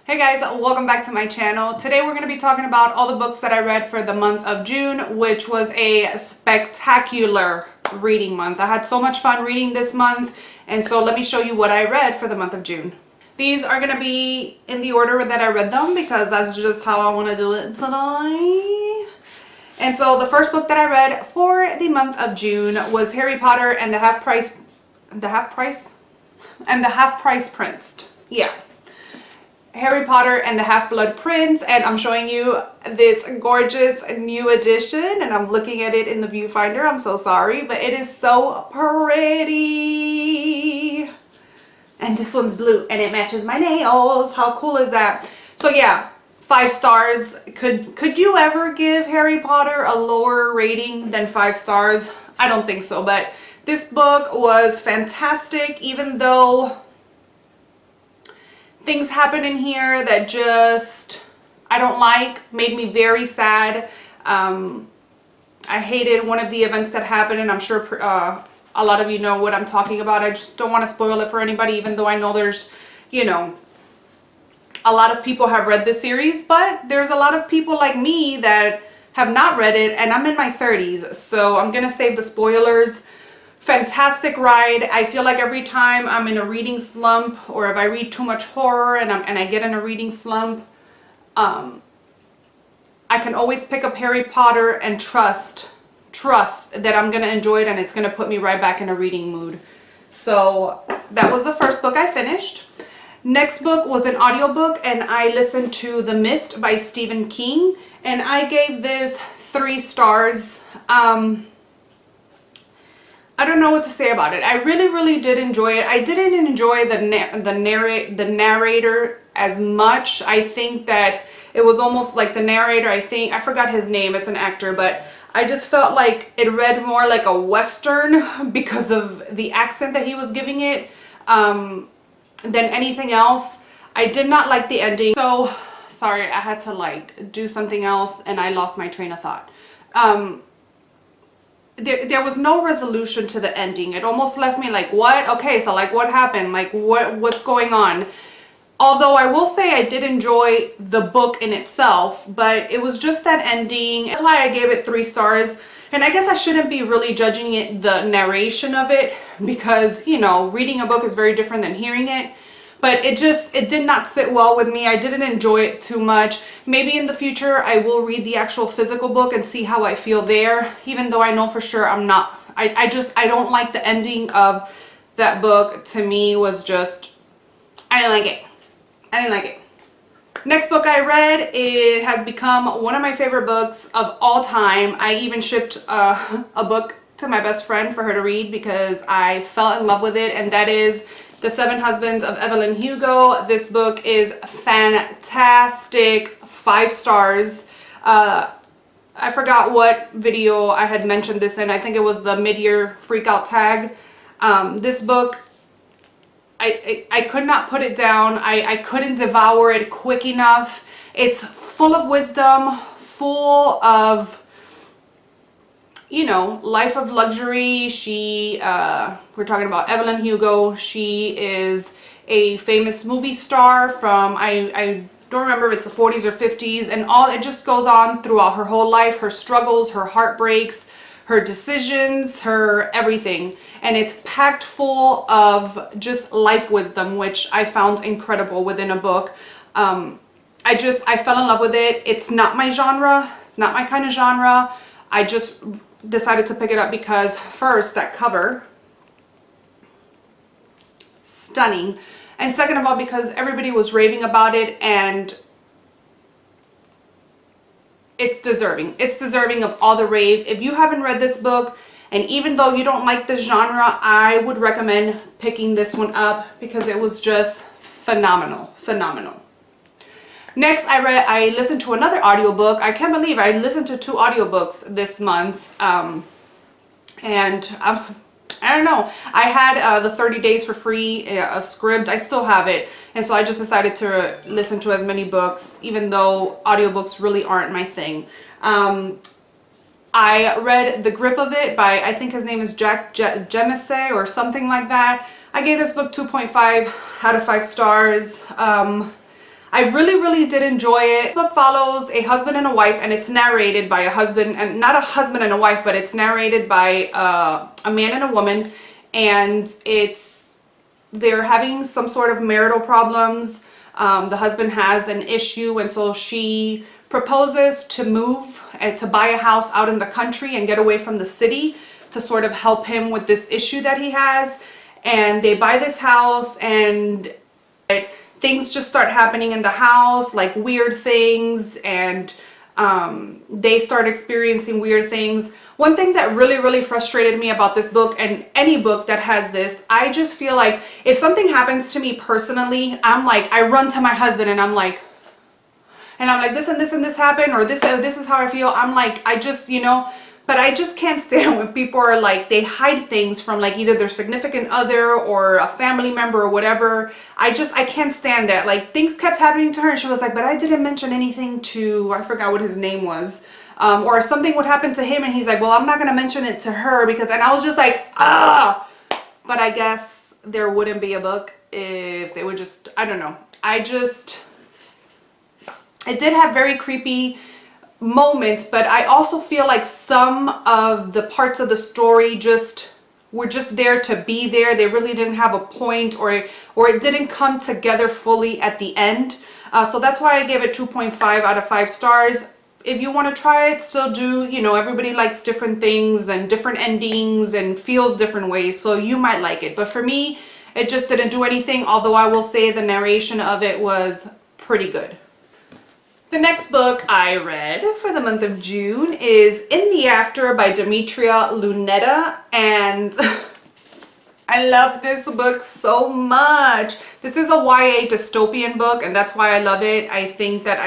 Hey guys, welcome back to my channel. Today we're going to be talking about all the books that I read for the month of June, which was a spectacular reading month. I had so much fun reading this month, and so let me show you what I read for the month of June. These are going to be in the order that I read them because that's just how I want to do it today. And so the first book that I read for the month of June was Harry Potter and the Half Price Prince. Yeah. Harry Potter and the Half-Blood Prince, and I'm showing you this gorgeous new edition, and I'm looking at it in the viewfinder. I'm so sorry, but it is so pretty. And this one's blue and it matches my nails. How cool is that? So yeah, 5 stars. Could you ever give Harry Potter a lower rating than 5 stars? I don't think so, but this book was fantastic, even though things happen in here that just I don't like, made me very sad. I hated one of the events that happened, and I'm sure a lot of you know what I'm talking about. I just don't want to spoil it for anybody, even though I know there's, you know, a lot of people have read this series, but there's a lot of people like me that have not read it, and I'm in my 30s, so I'm gonna save the spoilers. Fantastic ride. I feel like every time I'm in a reading slump, or if I read too much horror and I get in a reading slump, I can always pick up Harry Potter and trust that I'm gonna enjoy it and it's gonna put me right back in a reading mood. So that was the first book I finished. Next book was an audiobook, and I listened to The Mist by Stephen King, and I gave this 3 stars. I don't know what to say about it. I really did enjoy it. I didn't enjoy the narrator as much. I think that it was almost like the narrator, I forgot his name, it's an actor, but I just felt like it read more like a Western because of the accent that he was giving it than anything else. I did not like the ending. So, sorry, I had to like do something else and I lost my train of thought. There was no resolution to the ending. It almost left me like, what? Okay, so like what happened? Like what's going on? Although I will say I did enjoy the book in itself, but it was just that ending. That's why I gave it 3 stars. And I guess I shouldn't be really judging it, the narration of it, because, you know, reading a book is very different than hearing it. But it did not sit well with me. I didn't enjoy it too much. Maybe in the future I will read the actual physical book and see how I feel there, even though I know for sure I'm not. I don't like the ending of that book. To me was just, I didn't like it. I didn't like it. Next book I read, it has become one of my favorite books of all time. I even shipped a book to my best friend for her to read because I fell in love with it, and that is The 7 Husbands of Evelyn Hugo. This book is fantastic. 5 stars. I forgot what video I had mentioned this in. I think it was the mid-year freakout tag. This book, I could not put it down. I couldn't devour it quick enough. It's full of wisdom, full of, you know, life of luxury. We're talking about Evelyn Hugo. She is a famous movie star from, I don't remember if it's the 40s or 50s, and it just goes on throughout her whole life, her struggles, her heartbreaks, her decisions, her everything. And it's packed full of just life wisdom, which I found incredible within a book. I fell in love with it. It's not my genre. It's not my kind of genre. I just decided to pick it up because first, that cover, stunning, and second of all because everybody was raving about it, and it's deserving of all the rave. If you haven't read this book, and even though you don't like this genre, I would recommend picking this one up because it was just phenomenal. Next, I listened to another audiobook. I can't believe I listened to 2 audiobooks this month. I don't know. I had the 30 days for free of Scribd. I still have it. And so I just decided to listen to as many books, even though audiobooks really aren't my thing. I read The Grip of It by, I think his name is Jack Jemisey or something like that. I gave this book 2.5 out of 5 stars. I really did enjoy it. This book follows a husband and a wife, and it's narrated by a husband, and not a husband and a wife, but it's narrated by a man and a woman, and they're having some sort of marital problems. The husband has an issue, and so she proposes to move and to buy a house out in the country and get away from the city to sort of help him with this issue that he has. And they buy this house, and things just start happening in the house, like weird things, and they start experiencing weird things. One thing that really frustrated me about this book, and any book that has this, I just feel like if something happens to me personally, I'm like, I run to my husband and I'm like, this and this and this happened, or this is how I feel. I'm like, I just, you know, but I just can't stand when people are like, they hide things from like either their significant other or a family member or whatever. I can't stand that. Like, things kept happening to her, and she was like, but I didn't mention anything to, I forgot what his name was. Or something would happen to him, and he's like, well, I'm not going to mention it to her because, and I was just like, ah, but I guess there wouldn't be a book if they would just, I don't know. It did have very creepy moments, but I also feel like some of the parts of the story were just there to be there. They really didn't have a point, or it didn't come together fully at the end. So that's why I gave it 2.5 out of 5 stars. If you want to try it, still do. You know, everybody likes different things and different endings and feels different ways, so you might like it. But for me, it just didn't do anything, although I will say the narration of it was pretty good. The next book I read for the month of June is In the After by Demetria Lunetta, and I love this book so much. This is a YA dystopian book, and that's why I love it. I think that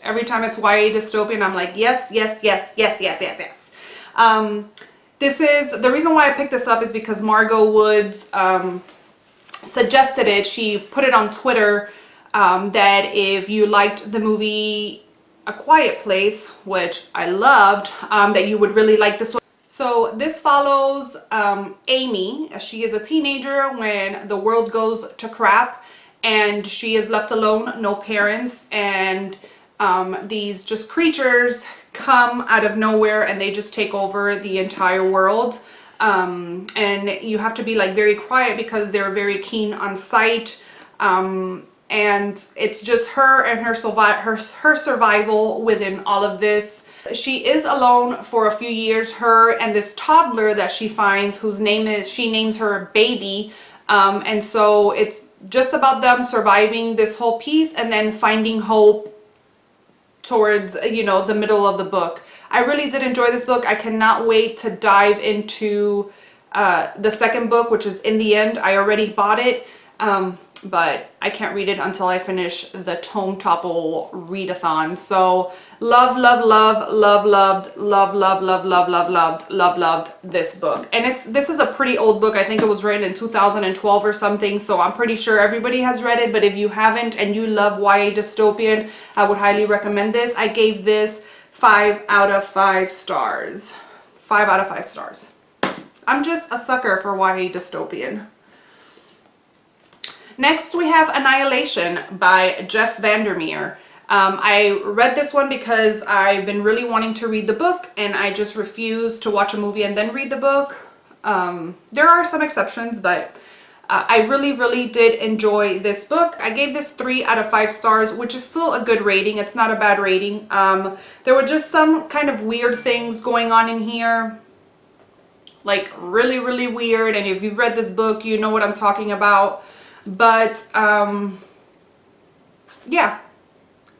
every time it's YA dystopian, I'm like, yes. This is, the reason why I picked this up is because Margot Woods suggested it. She put it on Twitter, that if you liked the movie A Quiet Place, which I loved, that you would really like this one. So this follows Amy. She is a teenager when the world goes to crap, and she is left alone, no parents, and these just creatures come out of nowhere and they just take over the entire world. And you have to be like very quiet because they're very keen on sight. And it's just her and her survival within all of this. She is alone for a few years, her and this toddler that she finds, whose she names her Baby. And so it's just about them surviving this whole piece and then finding hope towards, you know, the middle of the book. I really did enjoy this book. I cannot wait to dive into the second book, which is In the End. I already bought it. But I can't read it until I finish the Tome Topple readathon. So loved this book. And this is a pretty old book. I think it was written in 2012 or something, so I'm pretty sure everybody has read it. But if you haven't and you love YA dystopian, I would highly recommend this. I gave this 5 out of 5 stars. 5 out of 5 stars. I'm just a sucker for YA dystopian. Next, we have Annihilation by Jeff Vandermeer. I read this one because I've been really wanting to read the book, and I just refuse to watch a movie and then read the book. There are some exceptions, but I really did enjoy this book. I gave this 3 out of 5 stars, which is still a good rating. It's not a bad rating. There were just some kind of weird things going on in here. Like really weird, and if you've read this book, you know what I'm talking about. But yeah,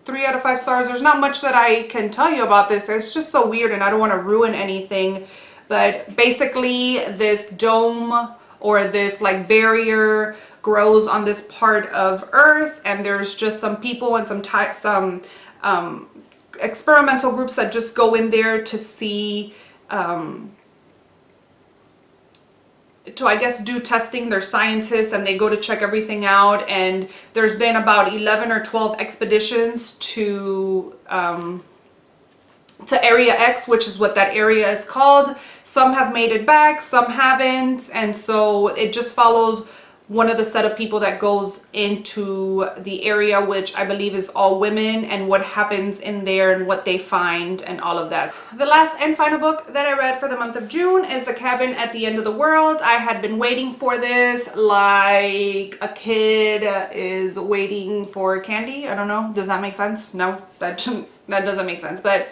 3 out of 5 stars. There's not much that I can tell you about this. It's just so weird, and I don't want to ruin anything. But basically, this dome or this like barrier grows on this part of Earth, and there's just some people and some experimental groups that just go in there to see, to I guess do testing. They're scientists and they go to check everything out, and there's been about 11 or 12 expeditions to Area X, which is what that area is called. Some have made it back, some haven't, and so it just follows one of the set of people that goes into the area, which I believe is all women, and what happens in there and what they find and all of that. The last and final book that I read for the month of June is The Cabin at the End of the World. I had been waiting for this like a kid is waiting for candy. I don't know. Does that make sense? No, that doesn't make sense. But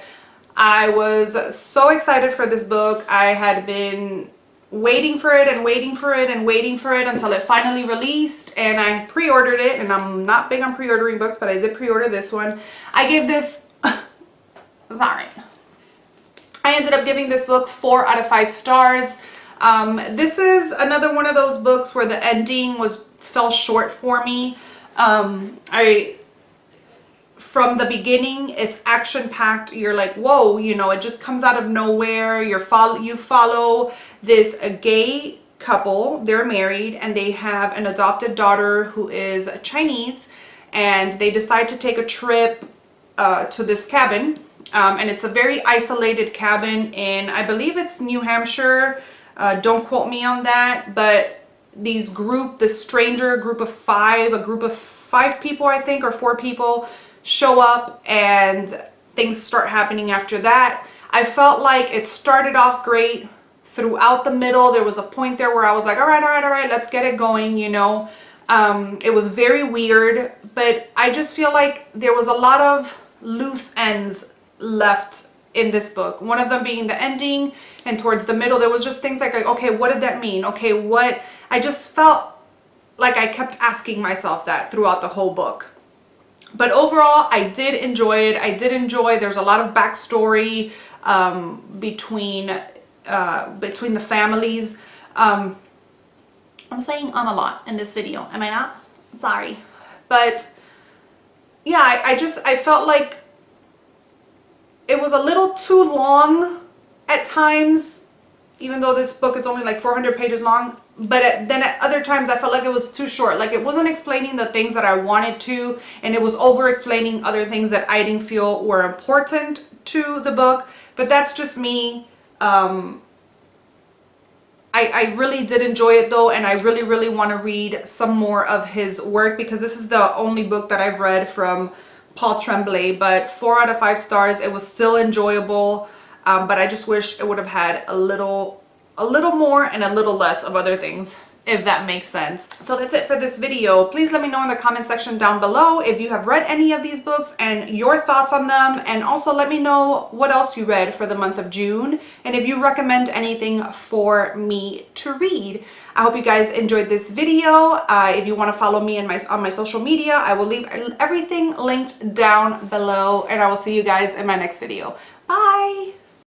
I was so excited for this book. I had been waiting for it and waiting for it and waiting for it until it finally released, and I pre-ordered it. And I'm not big on pre-ordering books, but I did pre-order this one. I gave this sorry, I ended up giving this book 4 out of 5 stars. This is another one of those books where the ending fell short for me. From the beginning, it's action-packed. You're like, whoa, you know, it just comes out of nowhere. You follow this gay couple. They're married and they have an adopted daughter who is Chinese, and they decide to take a trip to this cabin. And it's a very isolated cabin in, I believe it's New Hampshire. Don't quote me on that, but this stranger group of 5, a group of 5 people, I think, or 4 people, show up, and things start happening after that. I felt like it started off great. Throughout the middle, there was a point there where I was like, all right, let's get it going, you know. It was very weird, but I just feel like there was a lot of loose ends left in this book. One of them being the ending, and towards the middle, there was just things like okay, what did that mean? Okay, what? I just felt like I kept asking myself that throughout the whole book. But overall, I did enjoy it. There's a lot of backstory between the families. I'm saying a lot in this video, am I not? Sorry. But yeah, I felt like it was a little too long at times, even though this book is only like 400 pages long. But then at other times I felt like it was too short. Like it wasn't explaining the things that I wanted to, and it was over explaining other things that I didn't feel were important to the book. But that's just me. I really did enjoy it though, and I really want to read some more of his work, because this is the only book that I've read from Paul Tremblay. But 4 out of 5 stars. It was still enjoyable, but I just wish it would have had a little more and a little less of other things, if that makes sense. So that's it for this video. Please let me know in the comment section down below if you have read any of these books and your thoughts on them, and also let me know what else you read for the month of June, and if you recommend anything for me to read. I hope you guys enjoyed this video. If you want to follow me on my social media, I will leave everything linked down below, and I will see you guys in my next video. Bye!